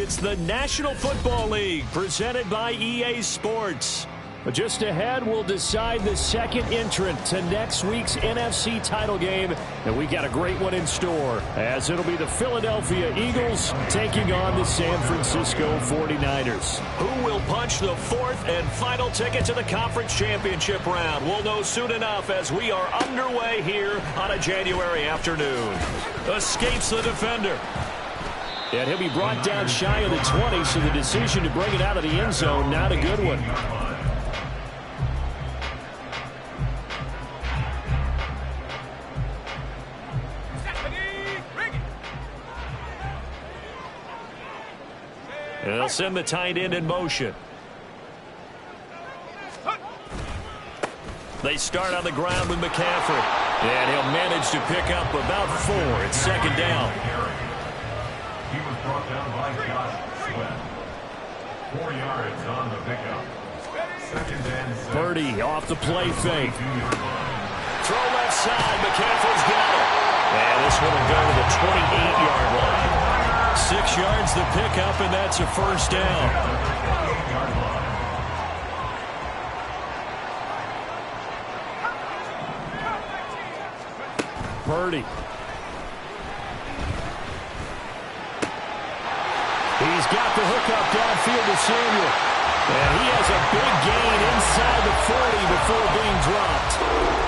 It's the National Football League presented by EA Sports. But just ahead, we'll decide the second entrant to next week's NFC title game. And we got a great one in store, as it'll be the Philadelphia Eagles taking on the San Francisco 49ers. Who will punch the fourth and final ticket to the conference championship round? We'll know soon enough as we are underway here on a January afternoon. Escapes the defender. And he'll be brought down shy of the 20, so the decision to bring it out of the end zone, not a good one. And they'll send the tight end in motion. They start on the ground with McCaffrey. And he'll manage to pick up about 4. It's second down. He was brought down by Josh Sweat. 4 yards on the pickup. Second and 6. Purdy off the play fake. Throw left side. McCaffrey's got it. And this one will go to the 28-yard line. 6 yards the pickup, and that's a first down. Purdy. He's got the hookup downfield to Samuel. And he has a big gain inside the 40 before being dropped.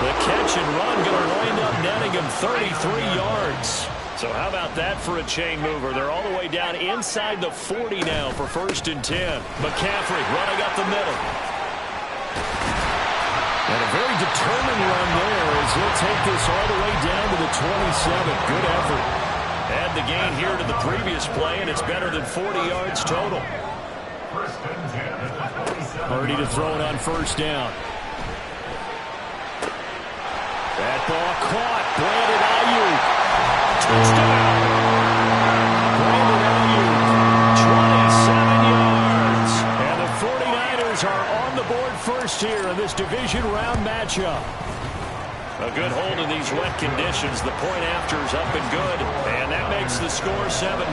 The catch and run going to wind up netting him 33 yards. So how about that for a chain mover? They're all the way down inside the 40 now for first and 10. McCaffrey running up the middle. And a very determined run there as he'll take this all the way down to the 27. Good effort. Add the gain here to the previous play, and it's better than 40 yards total. Purdy to throw it on first down. That ball caught. Brandon Ayuk. Touchdown. Brandon Ayuk, 27 yards. And the 49ers are on the board first here in this division round matchup. A good hold in these wet conditions. The point after is up and good. And that makes the score 7-0.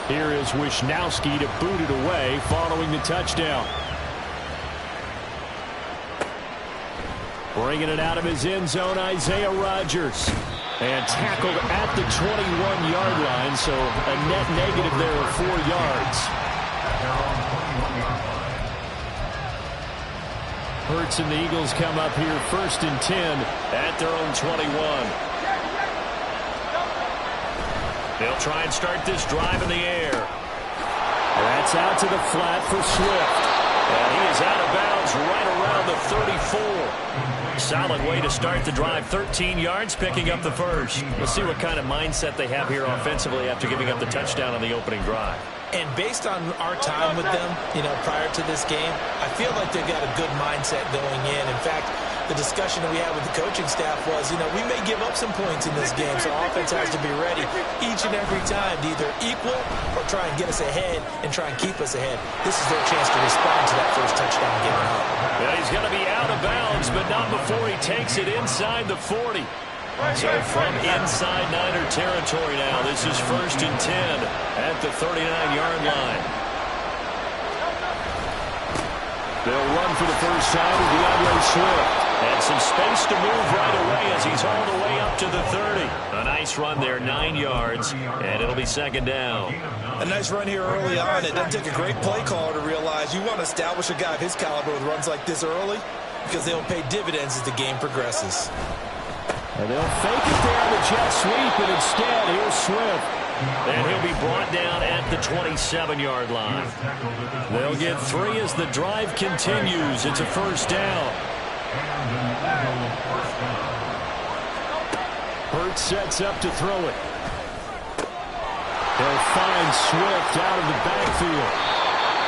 Here is Wishnowski to boot it away following the touchdown. Bringing it out of his end zone, Isaiah Rodgers. And tackled at the 21-yard line, so a net negative there of 4 yards. Hurts and the Eagles come up here first and 10 at their own 21. They'll try and start this drive in the air. That's out to the flat for Swift. And he is out of bounds right around the 34. Solid way to start the drive. 13 yards, picking up the first. We'll see what kind of mindset they have here offensively after giving up the touchdown on the opening drive. And based on our time with them, prior to this game, I feel like they've got a good mindset going in. In fact, the discussion that we had with the coaching staff was, we may give up some points in this game, so offense has to be ready each and every time to either equal or try and get us ahead and try and keep us ahead. This is their chance to respond to that first touchdown given up. Yeah, he's going to be out of bounds, but not before he takes it inside the 40. So from inside Niner territory now, this is first and 10 at the 39-yard line. They'll run for the first time with DeAndre Swift. And some space to move right away as he's all the way up to the 30. A nice run there, 9 yards, and it'll be second down. A nice run here early on. It doesn't take a great play caller to realize you want to establish a guy of his caliber with runs like this early because they'll pay dividends as the game progresses. And they'll fake it there on the jet sweep, and instead, here's Swift. And he'll be brought down at the 27-yard line. They'll get 3 as the drive continues. It's a first down. Hurts sets up to throw it. They'll find Swift out of the backfield.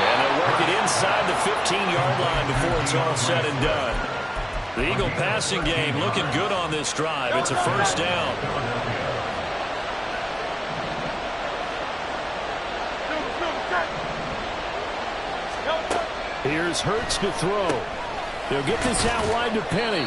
And they'll work it inside the 15-yard line before it's all said and done. The Eagle passing game looking good on this drive. It's a first down. Here's Hurts to throw. They'll get this out wide to Penny.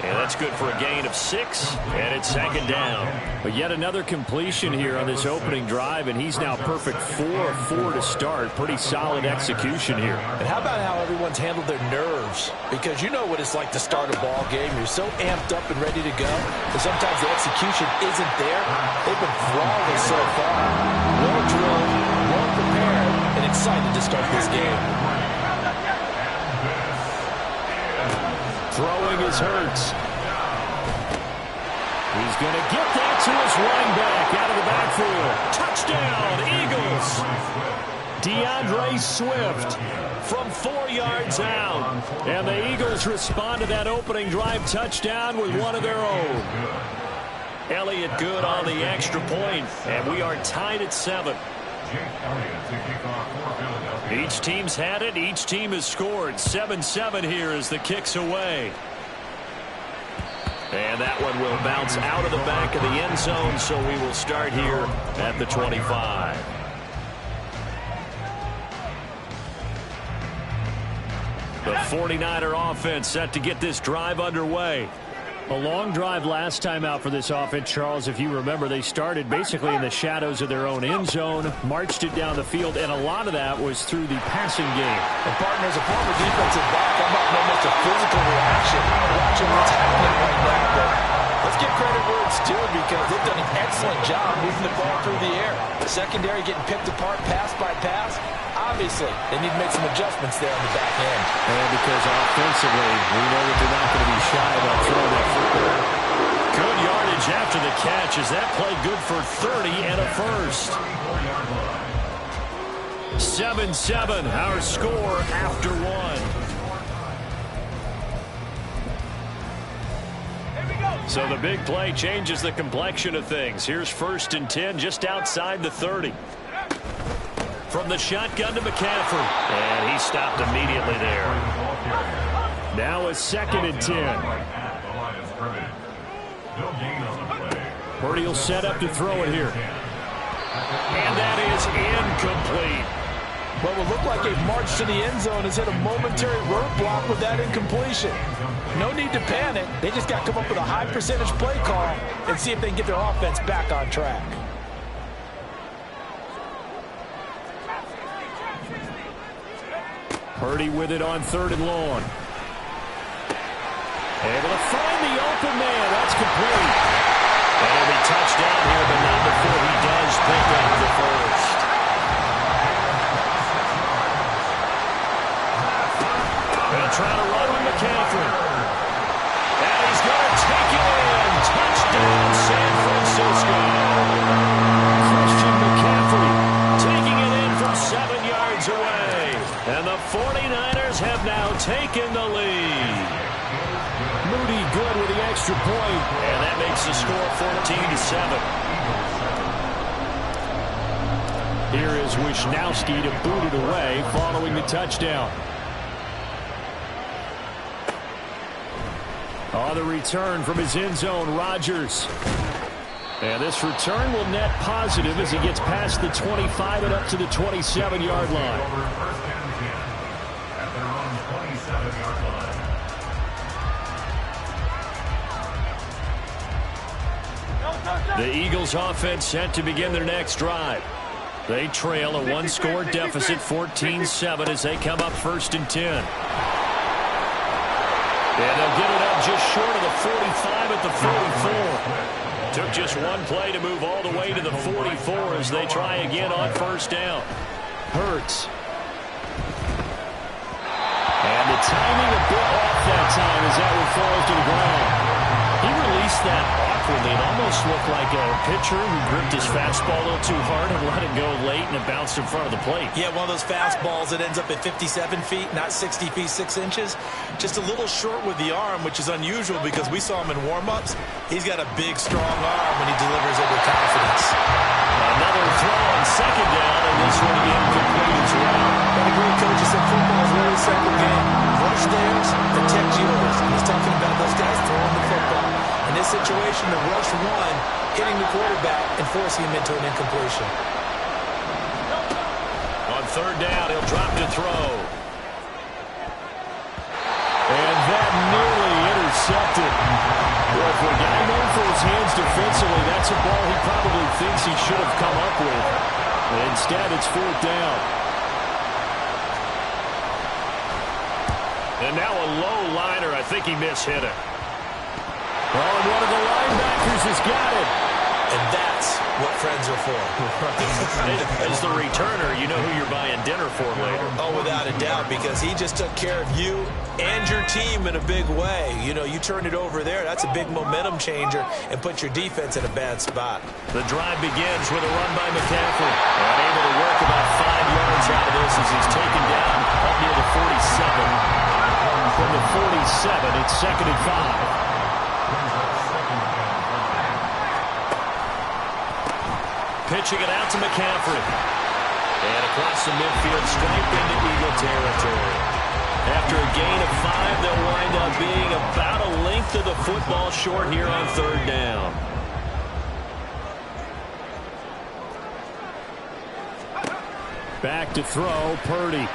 And that's good for a gain of 6, and it's second down. But yet another completion here on this opening drive, and he's now perfect 4 of 4 to start. Pretty solid execution here. And how about how everyone's handled their nerves? Because you know what it's like to start a ball game. You're so amped up and ready to go, but sometimes the execution isn't there. They've been flawless so far. Well drilled, well prepared, and excited to start this game. Throwing is Hurts. He's going to get that to his running back out of the backfield. Touchdown, Eagles. DeAndre Swift from 4 yards out. And the Eagles respond to that opening drive touchdown with one of their own. Elliott good on the extra point, and we are tied at 7. Each team's had it. Each team has scored. 7-7 here as the kick's away. And that one will bounce out of the back of the end zone, so we will start here at the 25. The 49er offense set to get this drive underway. A long drive last time out for this offense, Charles. If you remember, they started basically in the shadows of their own end zone, marched it down the field, and a lot of that was through the passing game. And partners, a former defensive back, I'm not almost a physical reaction watching what's happening right now. But let's give credit where it's due because they've done an excellent job moving the ball through the air. The secondary getting picked apart pass by pass. Obviously, they need to make some adjustments there on the back end. And because offensively, we know that they're not going to be shy about throwing that football. Good yardage after the catch. Is that play good for 30 and a first? 7-7, our score after 1. So the big play changes the complexion of things. Here's 1st and 10 just outside the 30. From the shotgun to McCaffrey. And he stopped immediately there. Now a 2nd and 10. Purdy will set up to throw it here. And that is incomplete. What will look like a march to the end zone has hit a momentary roadblock with that incompletion. No need to panic. They just got to come up with a high percentage play call and see if they can get their offense back on track. Purdy with it on 3rd and long. Able to find the open man. That's complete. And it'll be touchdown here, but not before he does pick up the first. They'll try to run with McCaffrey. And he's going to take it in. Touchdown, San Francisco. Christian McCaffrey taking it in from 7 yards away. And the 49ers have now taken the lead. Moody good with the extra point. And that makes the score 14-7. Here is Wisnowski to boot it away following the touchdown. On the return from his end zone, Rodgers. And this return will net positive as he gets past the 25 and up to the 27-yard line. The Eagles offense set to begin their next drive. They trail a 1-score deficit, 14-7, as they come up 1st and 10. And they'll get it up just short of the 45 at the 44. Took just one play to move all the way to the 44 as they try again on 1st down. Hurts. And the timing a bit off that time as that one falls to the ground. He released that awkwardly. It almost looked like a pitcher who gripped his fastball a little too hard and let it go late, and it bounced in front of the plate. Yeah, one of those fastballs that ends up at 57 feet, not 60 feet, 6 inches. Just a little short with the arm, which is unusual because we saw him in warm-ups. He's got a big, strong arm when he delivers it with confidence. Another throw on 2nd down, and this one again complete as well. And the great coach said football is a really simple game. Rush theirs, protect yours. And he's talking about those guys throwing the football. In this situation, the rush one, hitting the quarterback and forcing him into an incompletion. On 3rd down, he'll drop to throw. And that nearly intercepted intercepted. Well, for a guy known for his hands defensively, that's a ball he probably thinks he should have come up with. But instead, it's 4th down. And now a low liner. I think he mishit it. Oh, and one of the linebackers has got it. And that's what friends are for. As the returner, you know who you're buying dinner for later. Oh, without a doubt, because he just took care of you and your team in a big way. You know, you turn it over there, that's a big momentum changer, and put your defense in a bad spot. The drive begins with a run by McCaffrey. And able to work about 5 yards out of this as he's taken down up near the 47. From the 47, it's 2nd and 5. Pitching it out to McCaffrey. And across the midfield, straight into Eagle territory. After a gain of 5, they'll wind up being about a length of the football short here on 3rd down. Back to throw, Purdy.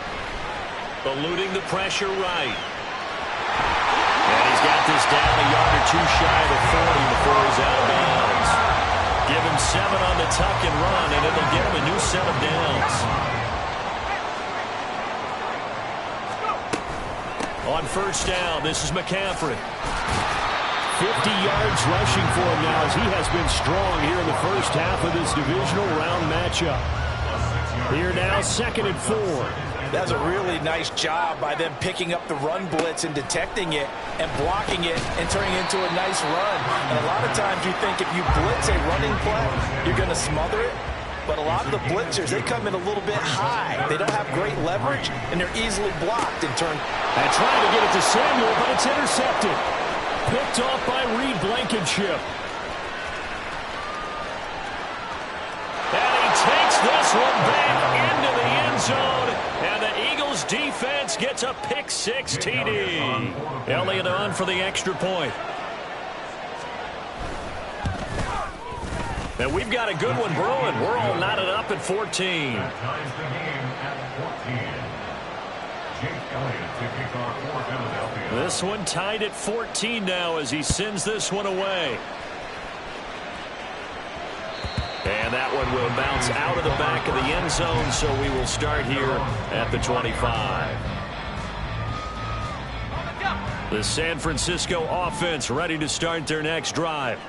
Eluding the pressure right. And he's got this down a yard or 2 shy of the 40 before he's out of bounds. Give him 7 on the tuck and run, and it'll get him a new set of downs. On 1st down, this is McCaffrey. 50 yards rushing for him now as he has been strong here in the first half of this divisional round matchup. Here now, 2nd and 4. That's a really nice job by them picking up the run blitz and detecting it and blocking it and turning it into a nice run. And a lot of times you think if you blitz a running play, you're going to smother it. But a lot of the blitzers, they come in a little bit high. They don't have great leverage, and they're easily blocked and turned. And trying to get it to Samuel, but it's intercepted. Picked off by Reed Blankenship. And he takes this one back into the end zone. And the Eagles defense gets a pick-6 TD. Elliott on for the extra point. And we've got a good one brewing. We're all knotted up at 14. Ties the game at 14. Jake Elliott to kick off for Philadelphia. This one tied at 14 now as he sends this one away. And that one will bounce out of the back of the end zone, so we will start here at the 25. The San Francisco offense ready to start their next drive.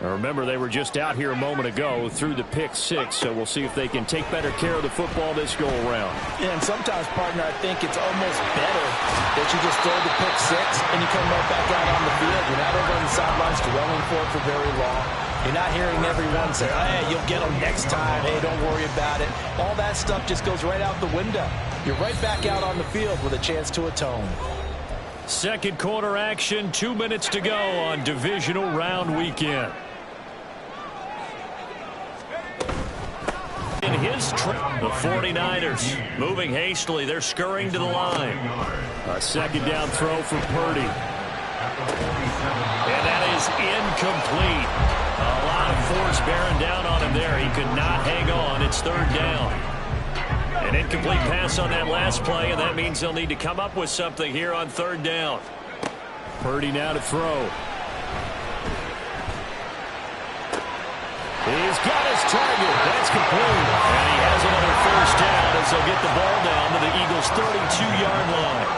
Now remember, they were just out here a moment ago through the pick-6, so we'll see if they can take better care of the football this go-around. Yeah, and sometimes, partner, I think it's almost better that you just throw the pick-6 and you come right back out on the field. You're not over on the sidelines dwelling for it for very long. You're not hearing everyone say, hey, you'll get them next time. Hey, don't worry about it. All that stuff just goes right out the window. You're right back out on the field with a chance to atone. Second quarter action, 2 minutes to go on divisional round weekend. In his trip, the 49ers moving hastily. They're scurrying to the line. A second down throw for Purdy. And that is incomplete. A lot of force bearing down on him there. He could not hang on. It's 3rd down. An incomplete pass on that last play, and that means they'll need to come up with something here on 3rd down. Purdy now to throw. He's got his target. That's complete. And he has another 1st down as they'll get the ball down to the Eagles' 32-yard line.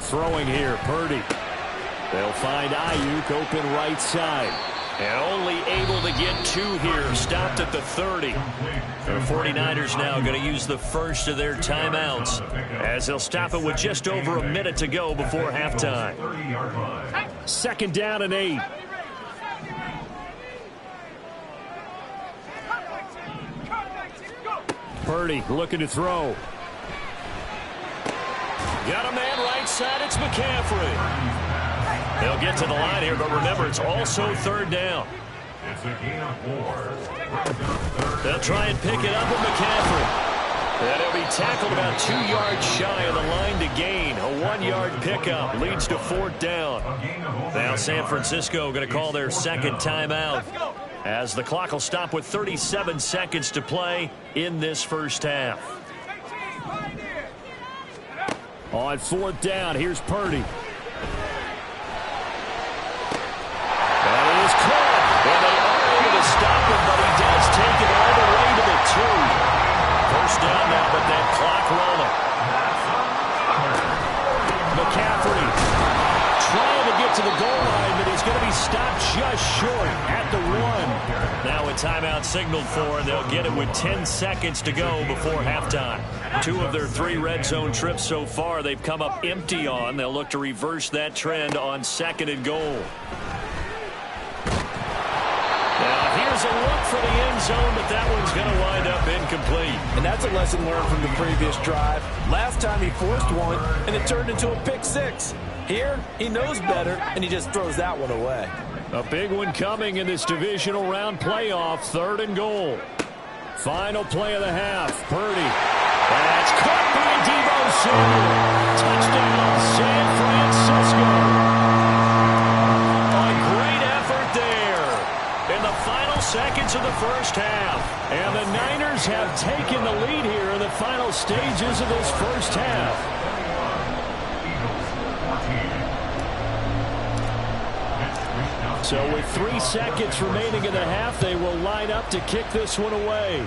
Throwing here, Purdy. They'll find Ayuk open right side. And only able to get 2 here. Stopped at the 30. The 49ers now going to use the first of their timeouts as they'll stop it with just over a minute to go before halftime. 2nd down and 8. Purdy looking to throw. Got a man right side. It's McCaffrey. They'll get to the line here, but remember, it's also 3rd down. It's a gain of 4. They'll try and pick it up with McCaffrey. And he'll be tackled about 2 yards shy of the line to gain. A 1-yard pickup leads to 4th down. Now San Francisco going to call their second timeout. as the clock will stop with 37 seconds to play in this first half. On fourth down, here's Purdy. That is caught, and they are able to stop him, but he does take it all the way to the 2. First down now, but that clock rolling. McCaffrey trying to get to the goal line, but he's going to be stopped just short at the 1. Now a timeout signaled for, and they'll get it with 10 seconds to go before halftime. 2 of their 3 red zone trips so far they've come up empty on. They'll look to reverse that trend on 2nd and goal. Now here's a look for the end zone, but that one's going to wind up incomplete. And that's a lesson learned from the previous drive. Last time he forced one, and it turned into a pick 6. Here, he knows better, and he just throws that one away. A big one coming in this divisional round playoff, 3rd and goal. Final play of the half, Purdy. That's caught by Deebo Samuel. Touchdown, San Francisco. A great effort there in the final seconds of the first half. And the Niners have taken the lead here in the final stages of this first half. So with 3 seconds remaining in the half, they will line up to kick this one away.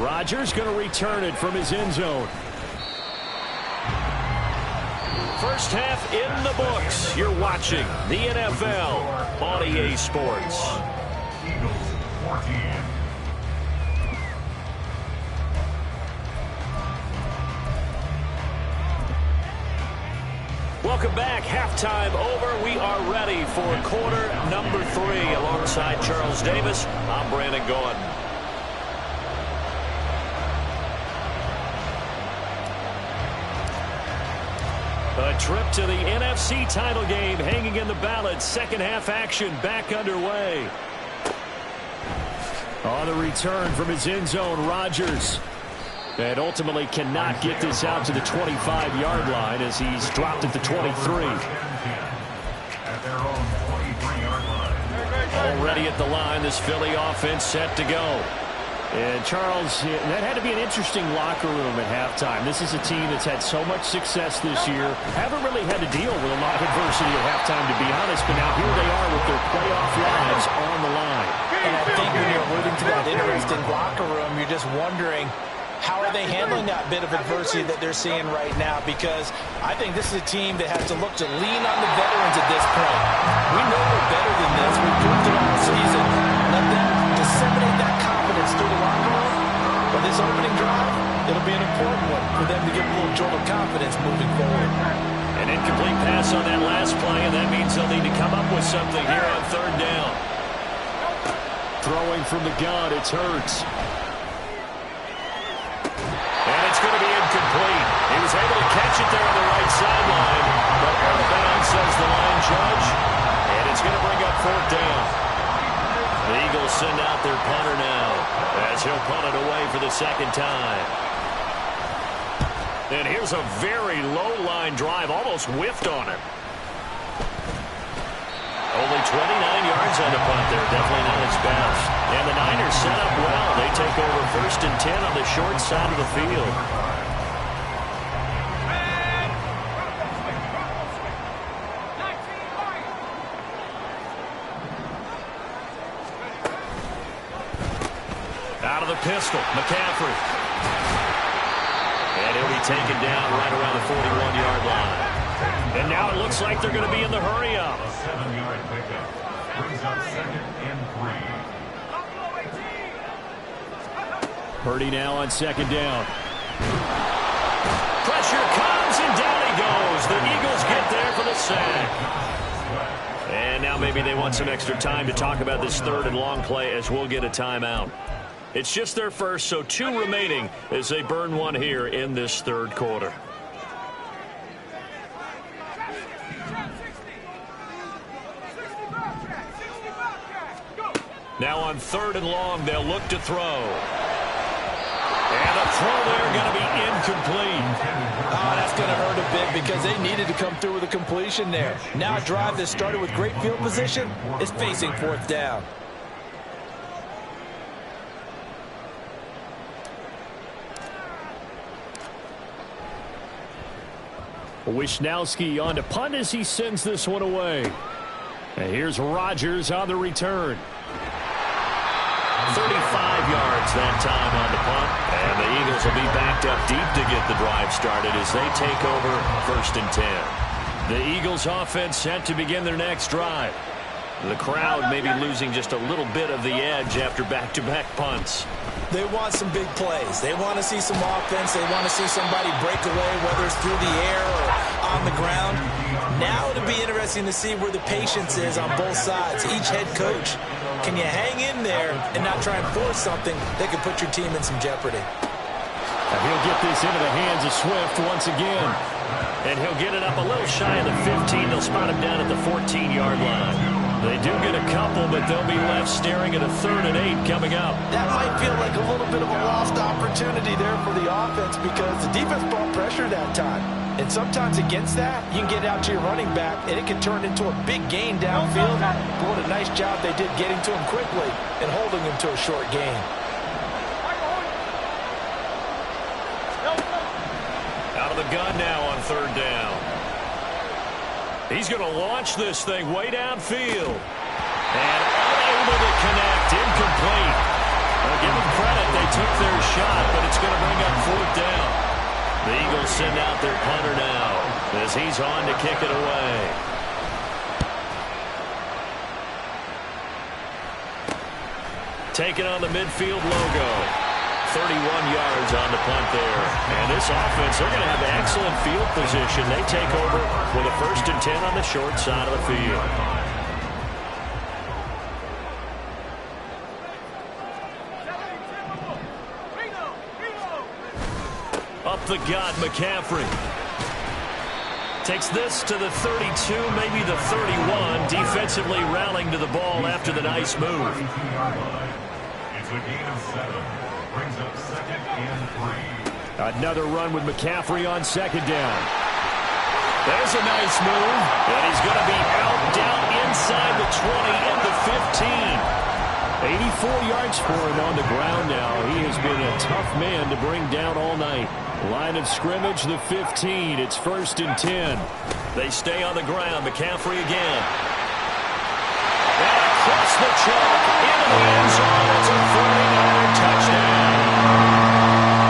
Rodgers going to return it from his end zone. First half in the books. You're watching the NFL on EA Sports. Eagles 14. Welcome back. Halftime over. We are ready for quarter number 3. Alongside Charles Davis, I'm Brandon Gaudin. A trip to the NFC title game hanging in the balance. Second half action back underway. On the return from his end zone, Rodgers. And ultimately cannot get this out to the 25-yard line as he's dropped at the 23. At their own 23-yard line. Already at the line, this Philly offense set to go. And Charles, that had to be an interesting locker room at halftime. This is a team that's had so much success this year. Haven't really had to deal with a lot of adversity at halftime, to be honest. But now here they are with their playoff lives on the line. And I think when you're alluding to that interesting locker room, you're just wondering, how are they handling that bit of adversity that they're seeing right now? Because I think this is a team that has to look to lean on the veterans at this point. We know we're better than this. We've proved it all season. Let them disseminate that confidence through the locker room. But this opening drive, it'll be an important one for them to get a little jolt of confidence moving forward. An incomplete pass on that last play, and that means they'll need to come up with something here on 3rd down. Throwing from the gun, it's Hurts. And it's going to be incomplete. He was able to catch it there on the right sideline, but out of bounds, says the line judge, and it's going to bring up 4th down. The Eagles send out their punter now as he'll punt it away for the 2nd time. And here's a very low-line drive, almost whiffed on it. Only 29 yards on the punt there, definitely not its best. And the Niners set up well. They take over 1st and 10 on the short side of the field. Out of the pistol, McCaffrey. And he'll be taken down right around the 41-yard line. And now it looks like they're going to be in the hurry-up. A 7-yard pickup brings up 2nd and 3. Purdy now on 2nd down. Pressure comes, and down he goes. The Eagles get there for the sack. And now maybe they want some extra time to talk about this 3rd and long play as we'll get a timeout. It's just their first, so 2 remaining as they burn one here in this 3rd quarter. Now on 3rd and long, they'll look to throw. And And a throw there going to be incomplete. Oh, that's going to hurt a bit because they needed to come through with a completion there. Now a drive that started with great field position is facing fourth down. Wishnowski on to punt as he sends this one away. And here's Rodgers on the return. 35 yards that time on the punt. And the Eagles will be backed up deep to get the drive started as they take over 1st and 10. The Eagles offense set to begin their next drive. The crowd may be losing just a little bit of the edge after back-to-back punts. They want some big plays. They want to see some offense. They want to see somebody break away, whether it's through the air or on the ground. Now it'll be interesting to see where the patience is on both sides. Each head coach, can you hang in there and not try and force something that could put your team in some jeopardy? And he'll get this into the hands of Swift once again. And he'll get it up a little shy of the 15. They'll spot him down at the 14-yard line. They do get a couple, but they'll be left staring at a 3rd and 8 coming up. That might feel like a little bit of a lost opportunity there for the offense because the defense brought pressure that time. And sometimes against that, you can get out to your running back, and it can turn into a big gain downfield. But what a nice job they did getting to him quickly and holding him to a short gain. Out of the gun now on 3rd down. He's going to launch this thing way downfield. And unable to connect, incomplete. Well, give them credit, they took their shot, but it's going to bring up 4th down. The Eagles send out their punter now as he's on to kick it away. Taking on the midfield logo. 31 yards on the punt there. And this offense, they're going to have excellent field position. They take over with a 1st and 10 on the short side of the field. Up the gut, McCaffrey. Takes this to the 32, maybe the 31. Defensively rallying to the ball after the nice move. It's a gain of 7. Brings up 2nd and 3. Another run with McCaffrey on 2nd down. There's a nice move. And he's going to be out down inside the 20 and the 15. 84 yards for him on the ground now. He has been a tough man to bring down all night. Line of scrimmage, the 15. It's 1st and 10. They stay on the ground. McCaffrey again. And across the chalk into the end zone. It's a 49er touchdown.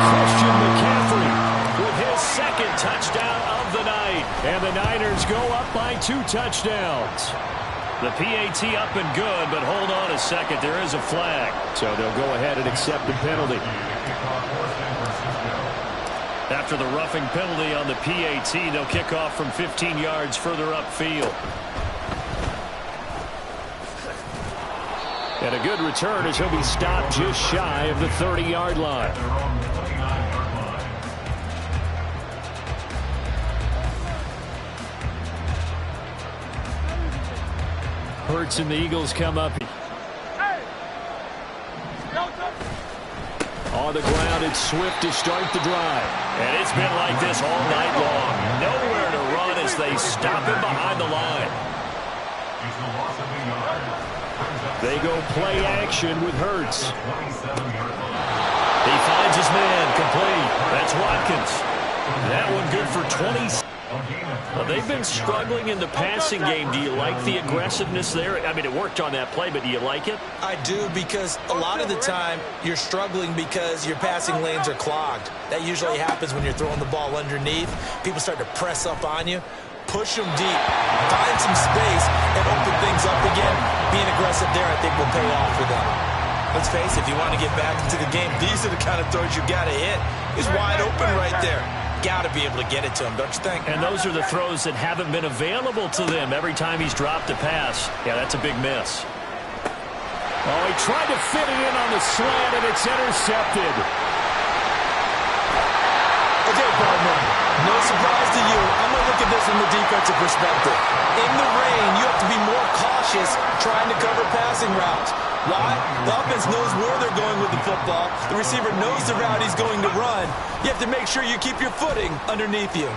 Christian McCaffrey with his 2nd touchdown of the night. And the Niners go up by 2 touchdowns. The PAT up and good, but hold on a second. There is a flag. So they'll go ahead and accept the penalty. After the roughing penalty on the PAT, they'll kick off from 15 yards further upfield. And a good return as he'll be stopped just shy of the 30-yard line. Hurts and the Eagles come up. On the ground, it's Swift to start the drive. And it's been like this all night long. Nowhere to run as they stop him behind the line. They go play action with Hurts. He finds his man, complete. That's Watkins. That one good for 20. Well, they've been struggling in the passing game. Do you like the aggressiveness there? I mean, it worked on that play, but do you like it? I do, because a lot of the time you're struggling because your passing lanes are clogged. That usually happens when you're throwing the ball underneath. People start to press up on you. Push them deep. Find some space and open things up again. Being aggressive there, I think, will pay off for them. Let's face it, if you want to get back into the game, these are the kind of throws you got to hit. He's wide open right there. Got to be able to get it to him, don't you think? And those are the throws that haven't been available to them every time he's dropped a pass. Yeah, that's a big miss. Oh, he tried to fit it in on the slant, and it's intercepted. Okay, partner, no surprise to you. I'm going to look at this from the defensive perspective. In the rain, you have to be more cautious trying to cover passing routes. Why? The offense knows where they're going with the football. The receiver knows the route he's going to run. You have to make sure you keep your footing underneath you.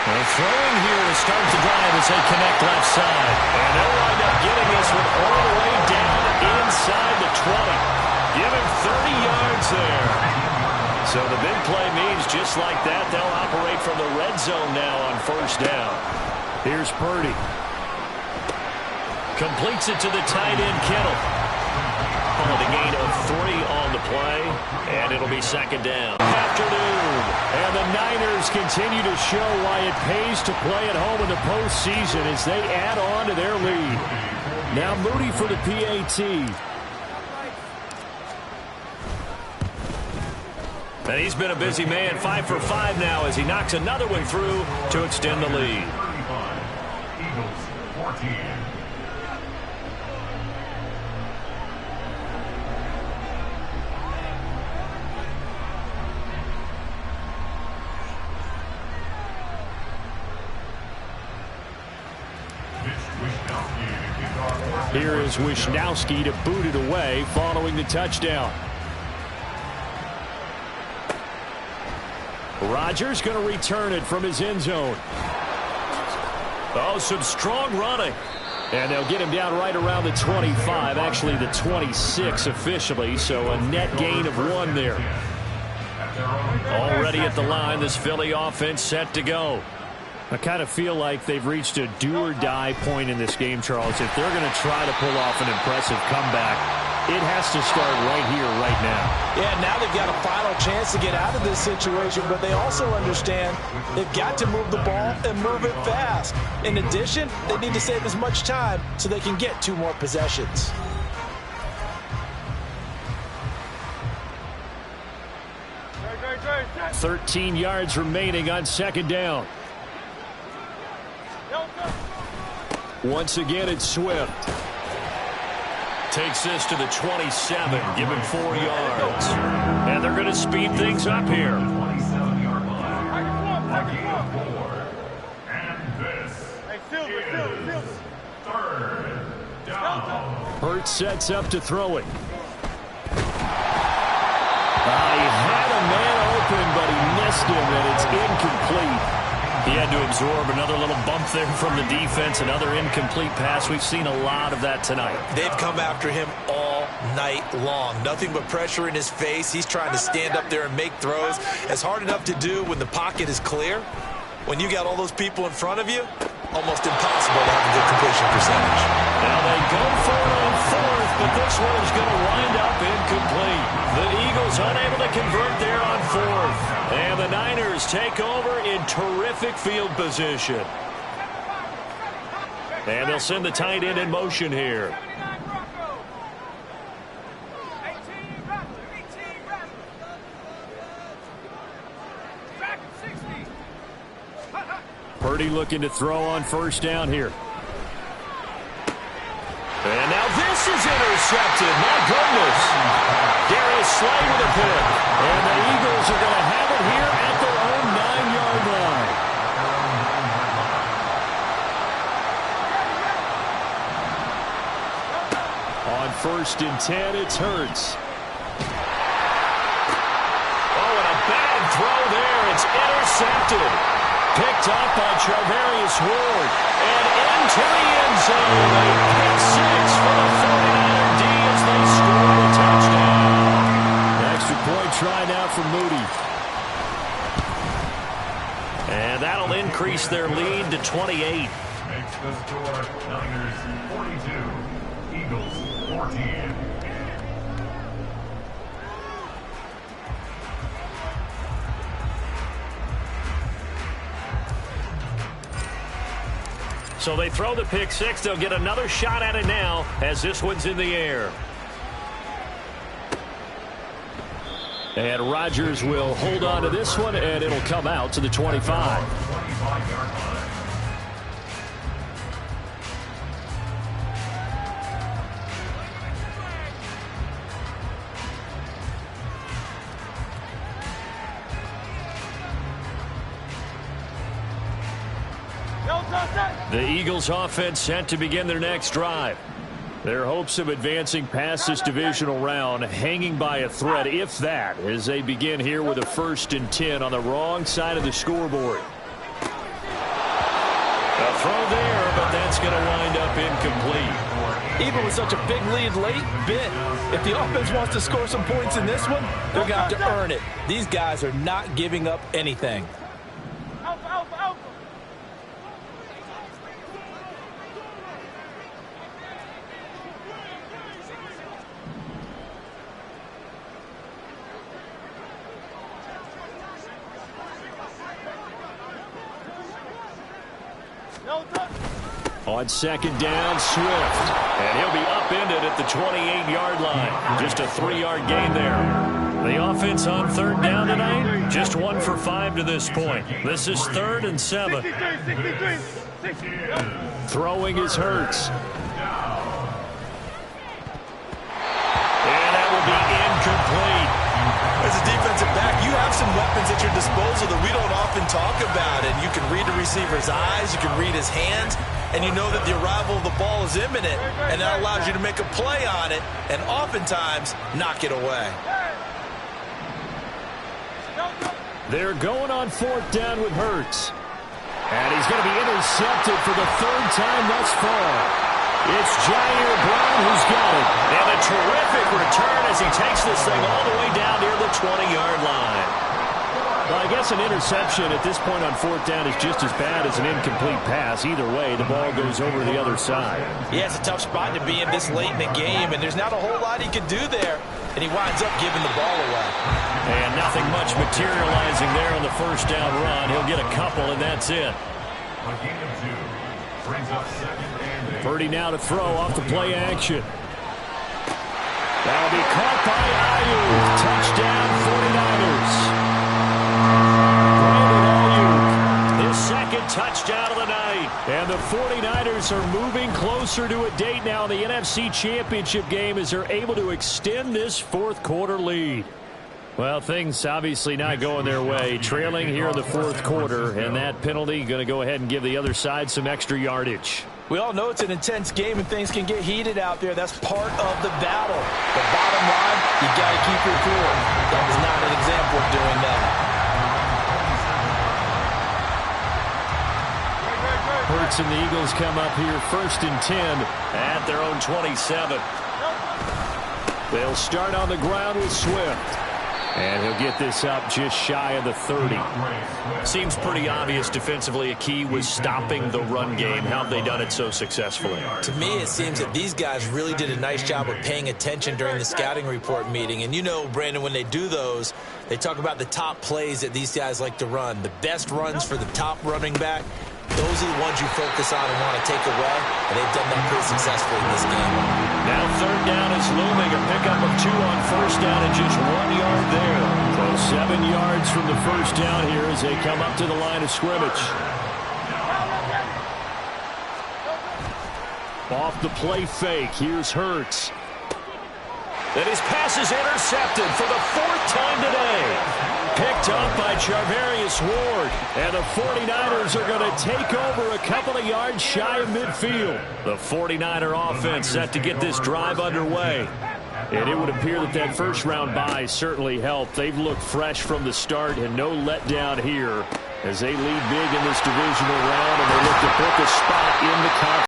Well, throwing here to start the drive as they connect left side. And they'll wind up getting this one all the way down inside the 20. Give him 30 yards there. So the big play means just like that, they'll operate from the red zone now on first down. Here's Purdy. Completes it to the tight end, Kittle. A gain of 3 on the play, and it'll be second down. Afternoon, and the Niners continue to show why it pays to play at home in the postseason as they add on to their lead. Now Moody for the PAT. And he's been a busy man, 5 for 5 now as he knocks another one through to extend the lead. 35, Eagles 14. Here is Wishnowsky to boot it away following the touchdown. Rodgers going to return it from his end zone. Oh, some strong running. And they'll get him down right around the 25, actually the 26 officially, so a net gain of 1 there. Already at the line, this Philly offense set to go. I kind of feel like they've reached a do-or-die point in this game, Charles. If they're going to try to pull off an impressive comeback, it has to start right here, right now. Yeah, now they've got a final chance to get out of this situation, but they also understand they've got to move the ball and move it fast. In addition, they need to save as much time so they can get 2 more possessions. Great. 13 yards remaining on second down. Once again, it's Swift. Takes this to the 27, give him 4 yards. And they're going to speed things up here. 27-yard line. A gain of 4. And this is third down. Hurts sets up to throw it. He had a man open, but he missed him, and it's incomplete. He had to absorb another little bump there from the defense, another incomplete pass. We've seen a lot of that tonight. They've come after him all night long. Nothing but pressure in his face. He's trying to stand up there and make throws. It's hard enough to do when the pocket is clear. When you got all those people in front of you, almost impossible to have a good completion percentage. Now they go for it on 4th, but this one is going to wind up incomplete. The Eagles unable to convert there on 4th. And the Niners take over in terrific field position. And they'll send the tight end in motion here. Purdy looking to throw on first down here. And now this is intercepted. My goodness. Darius Slay with a pick. And the Eagles are going to have it here at their own 9-yard line. On 1st and 10, it's Hurts. Oh, and a bad throw there. It's intercepted. Picked up by Charvarius Ward. And into the end zone. A pick 6 for the 49er D as they score a touchdown. Extra point try now for Moody. And that'll increase their lead to 28. Makes the score Niners 42, Eagles 14. So they throw the pick 6. They'll get another shot at it now as this one's in the air. And Rodgers will hold on to this one, and it'll come out to the 25. 25-yard line. The Eagles offense set to begin their next drive. Their hopes of advancing past this divisional round hanging by a thread, if that, as they begin here with a 1st and 10 on the wrong side of the scoreboard. A throw there, but that's going to wind up incomplete. Even with such a big lead late, if the offense wants to score some points in this one, they're going to have to earn it. These guys are not giving up anything. On 2nd down, Swift. And he'll be upended at the 28-yard line. Just a 3-yard gain there. The offense on 3rd down tonight, just 1 for 5 to this point. This is 3rd and 7. Throwing is Hurts. And that will be incomplete. As a defensive back, you have some weapons at your disposal that we don't often talk about. And you can read the receiver's eyes, you can read his hands, and you know that the arrival of the ball is imminent, and that allows you to make a play on it and oftentimes knock it away. They're going on 4th down with Hurts. And he's going to be intercepted for the 3rd time thus far. It's Jair Brown who's got it. And a terrific return as he takes this thing all the way down near the 20-yard line. Well, I guess an interception at this point on 4th down is just as bad as an incomplete pass. Either way, the ball goes over the other side. Yeah, it's a tough spot to be in this late in the game, and there's not a whole lot he can do there. And he winds up giving the ball away. And nothing much materializing there on the 1st down run. He'll get a couple, and that's it. A gain of 2 brings up 2nd and 8. Purdy now to throw off the play action. That'll be caught by Ayuk. Touchdown 49ers. Brandon Ayuk, his 2nd touchdown of the night. And the 49ers are moving closer to a date now in the NFC Championship game as they're able to extend this 4th quarter lead. Well, things obviously not going their way. Trailing here in the 4th quarter, and that penalty going to go ahead and give the other side some extra yardage. We all know it's an intense game and things can get heated out there. That's part of the battle. But bottom line, you got to keep your cool. That was not an example of doing that. Hurts and the Eagles come up here 1st and 10 at their own 27. They'll start on the ground with Swift. And he'll get this up just shy of the 30. Seems pretty obvious defensively a key was stopping the run game. How have they done it so successfully? To me, it seems that these guys really did a nice job of paying attention during the scouting report meeting. And you know, Brandon, when they do those, they talk about the top plays that these guys like to run. The best runs for the top running back. Those are the ones you focus on and want to take away, and they've done that pretty successfully in this game. Now 3rd down is looming. A pickup of 2 on 1st down and just 1 yard there. So 7 yards from the 1st down here as they come up to the line of scrimmage. Off the play fake, here's Hurts. And his pass is intercepted for the 4th time today. Picked up by Charvarius Ward. And the 49ers are going to take over a couple of yards shy of midfield. The 49er offense set to get this drive underway. And it would appear that that 1st round bye certainly helped. They've looked fresh from the start and no letdown here as they lead big in this divisional round and they look to book a spot in the conference.